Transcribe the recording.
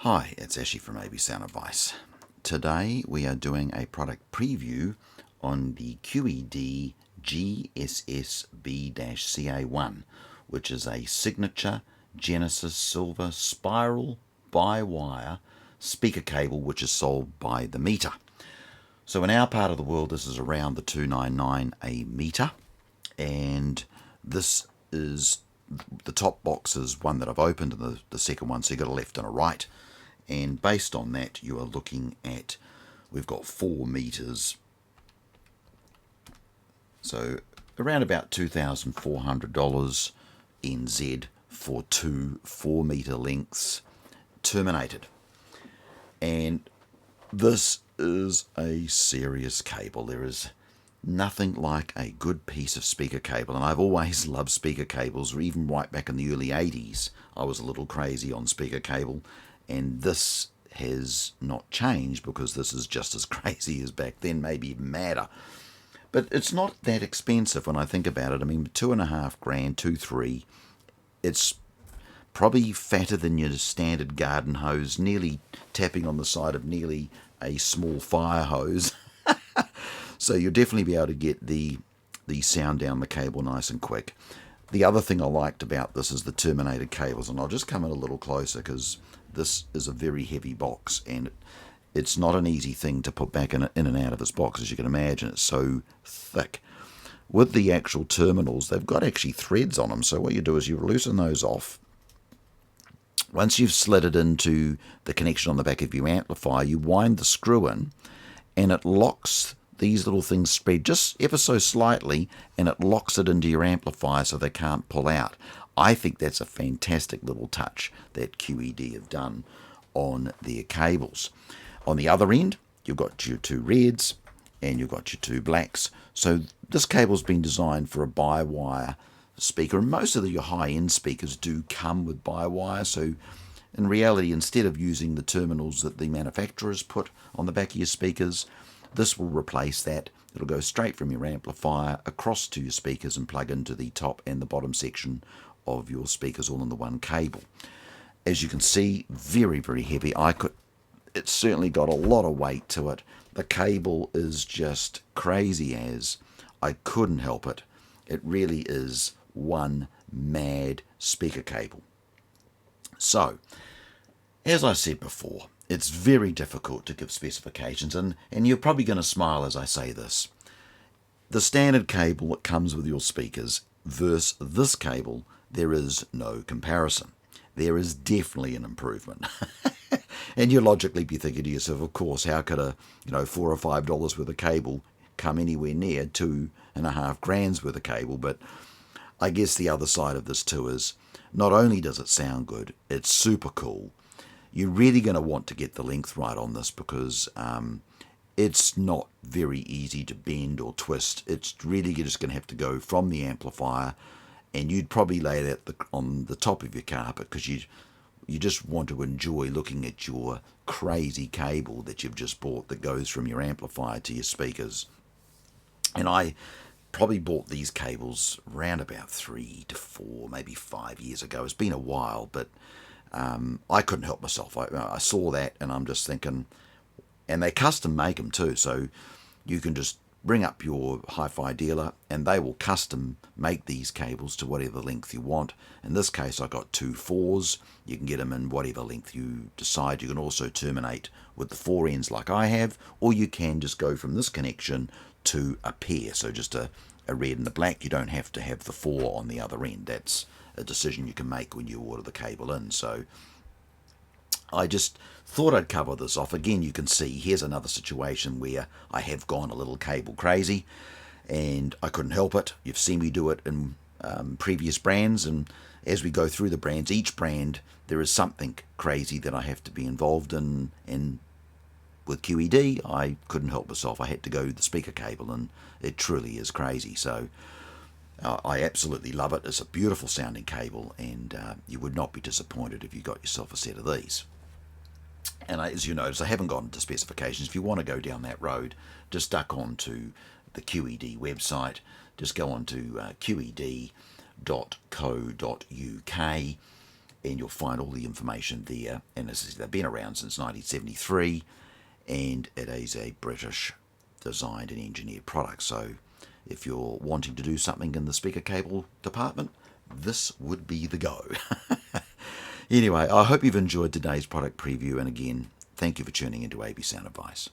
Hi, it's Ashley from AB Sound Advice. Today we are doing a product preview on the QED GSS-B-CA1, which is a signature Genesis silver spiral by-wire speaker cable which is sold by the meter. So in our part of the world this is around the $2.99 a meter, and this is the top box is one that I've opened, and the second one, so you've got a left and a right. And based on that, you are looking at, we've got 4 meters, so around about $2,400 NZ for two 4-meter lengths terminated. And this is a serious cable. There is nothing like a good piece of speaker cable, and I've always loved speaker cables. Even right back in the early 80s I was a little crazy on speaker cable, and this has not changed because this is just as crazy as back then, maybe even madder. But it's not that expensive when I think about it. I mean, $2.5 grand, 2-3, it's probably fatter than your standard garden hose, nearly tapping on the side of nearly a small fire hose. So you'll definitely be able to get the sound down the cable nice and quick. The other thing I liked about this is the terminated cables, and I'll just come in a little closer because this is a very heavy box, and it's not an easy thing to put back in and out of this box, as you can imagine. It's so thick. With the actual terminals, they've got actually threads on them, so what you do is you loosen those off. Once you've slid it into the connection on the back of your amplifier, you wind the screw in, and it locks these little things, spread just ever so slightly, and it locks it into your amplifier so they can't pull out. I think that's a fantastic little touch that QED have done on their cables. On the other end, you've got your 2 reds and you've got your 2 blacks. So this cable's been designed for a by-wire speaker, and most of your high-end speakers do come with by-wire. So in reality, instead of using the terminals that the manufacturers put on the back of your speakers, this will replace that. It'll go straight from your amplifier across to your speakers and plug into the top and the bottom section of your speakers all in the one cable. As you can see, very, very heavy. It's certainly got a lot of weight to it. The cable is just crazy as. I couldn't help it. It really is one mad speaker cable. So, as I said before, it's very difficult to give specifications, and you're probably going to smile as I say this. The standard cable that comes with your speakers versus this cable, there is no comparison. There is definitely an improvement. And you'll logically be thinking to yourself, of course, how could a $4 or $5 worth of cable come anywhere near $2.5 grand worth of cable? But I guess the other side of this too is, not only does it sound good, it's super cool. You're really going to want to get the length right on this because it's not very easy to bend or twist. It's really, you're just going to have to go from the amplifier, and you'd probably lay that on the top of your carpet because you just want to enjoy looking at your crazy cable that you've just bought that goes from your amplifier to your speakers. And I probably bought these cables around about 3 to 4, maybe 5 years ago. It's been a while, but I couldn't help myself. I saw that and I'm just thinking, and they custom make them too, so you can just bring up your hi-fi dealer and they will custom make these cables to whatever length you want. In this case I got 2 4s. You can get them in whatever length you decide. You can also terminate with the 4 ends like I have, or you can just go from this connection to a pair, so just a red and a black. You don't have to have the 4 on the other end. That's a decision you can make when you order the cable in. So I just thought I'd cover this off. Again, you can see here's another situation where I have gone a little cable crazy and I couldn't help it. You've seen me do it in previous brands, and as we go through the brands, each brand there is something crazy that I have to be involved in, and with QED I couldn't help myself. I had to go the speaker cable, and it truly is crazy. So I absolutely love it. It's a beautiful sounding cable, and you would not be disappointed if you got yourself a set of these. And as you notice, I haven't gone into specifications. If you want to go down that road, just duck onto the QED website. Just go on to qed.co.uk and you'll find all the information there. And as I said, they've been around since 1973, and it is a British designed and engineered product. So if you're wanting to do something in the speaker cable department, this would be the go. Anyway, I hope you've enjoyed today's product preview, and again, thank you for tuning into AB Sound Advice.